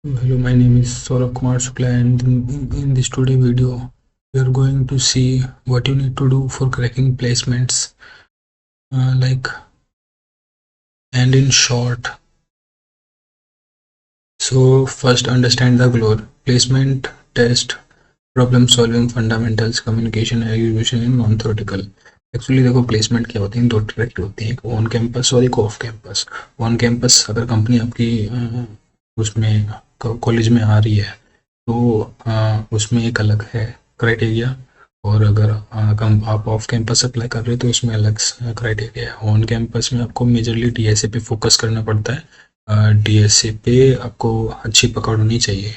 Hello, my name is Saurabh Kumar Shukla, and in this today video, we are going to see what you need to do for cracking placements. Like, and in short, so first understand the goal, placement, test, problem solving, fundamentals, communication, execution in non theoretical. Actually देखो, placement क्या होती है, दो तरह की होती है, एक ऑन कैंपस और एक ऑफ कैंपस। ऑन कैंपस अगर कंपनी आपकी उसमें कॉलेज में आ रही है तो उसमें एक अलग है क्राइटेरिया, और अगर आप ऑफ कैंपस अप्लाई कर रहे हो तो उसमें अलग क्राइटेरिया है। ऑन कैंपस में आपको मेजरली डीएसए पे फोकस करना पड़ता है, डीएसए पे आपको अच्छी पकड़ होनी चाहिए।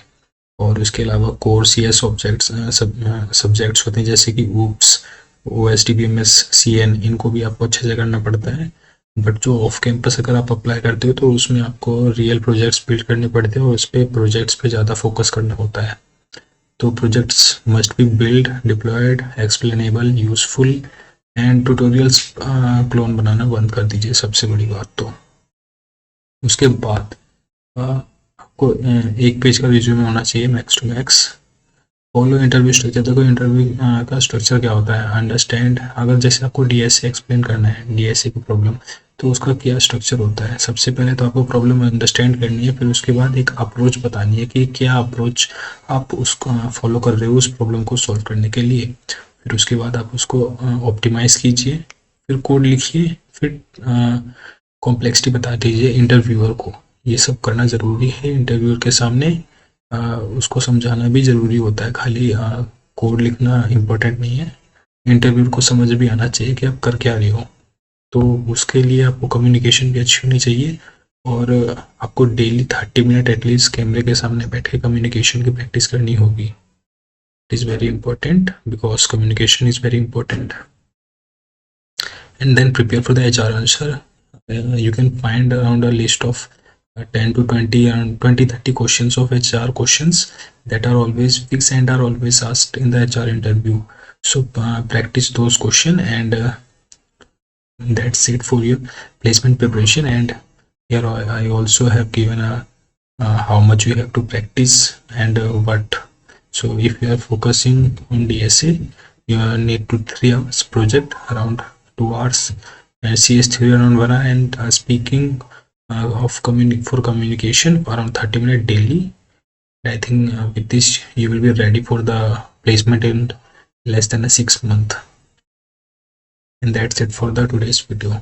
और उसके अलावा कोर्स या सब्जेक्ट्स होते हैं जैसे कि oops, O S T B M S, C N, इनको भी आपको अच्छे से करना पड़ता है। बट जो ऑफ कैंपस अगर आप अप्लाई करते हो तो उसमें आपको रियल प्रोजेक्ट्स बिल्ड करने पड़ते हैं और उस पर प्रोजेक्ट्स पे ज़्यादा फोकस करना होता है। तो projects must be build, deployed, explainable, useful, and tutorials clone बनाना बंद कर दीजिए, सबसे बड़ी बात। तो उसके बाद आपको एक पेज का रिज्यूमे होना चाहिए max to max. Follow interview structure. देखो, इंटरव्यू का स्ट्रक्चर क्या होता है, अंडरस्टैंड। अगर जैसे आपको डीएसए एक्सप्लेन करना है, डीएसए की प्रॉब्लम, तो उसका क्या स्ट्रक्चर होता है। सबसे पहले तो आपको प्रॉब्लम अंडरस्टैंड करनी है, फिर उसके बाद एक अप्रोच बतानी है कि क्या अप्रोच आप उसको फॉलो कर रहे हो उस प्रॉब्लम को सॉल्व करने के लिए। फिर उसके बाद आप उसको ऑप्टिमाइज कीजिए, फिर कोड लिखिए, फिर कॉम्प्लेक्सिटी बता दीजिए इंटरव्यूअर को। ये सब करना ज़रूरी है इंटरव्यूअर के सामने। उसको समझाना भी ज़रूरी होता है, खाली कोड लिखना इम्पोर्टेंट नहीं है। इंटरव्यूअर को समझ भी आना चाहिए कि आप कर क्या रहे हो। तो उसके लिए आपको कम्युनिकेशन भी अच्छी होनी चाहिए, और आपको डेली 30 मिनट एटलीस्ट कैमरे के सामने बैठ के कम्युनिकेशन की प्रैक्टिस करनी होगी। It is very important because communication is very important. And then prepare for the HR answer. You can find around a list of 10 to 20 and 20-30 questions of HR questions that are always fixed and are always asked in the HR interview. So practice those questions, and that's it for your placement preparation. And here I also have given a how much you have to practice and what. So if you are focusing on DSA, you need to 3 hours project, around 2 hours, and CS3 around 1 hour, and speaking of for communication around 30 minutes daily. I think with this you will be ready for the placement in less than a 6 month. And that's it for the today's video.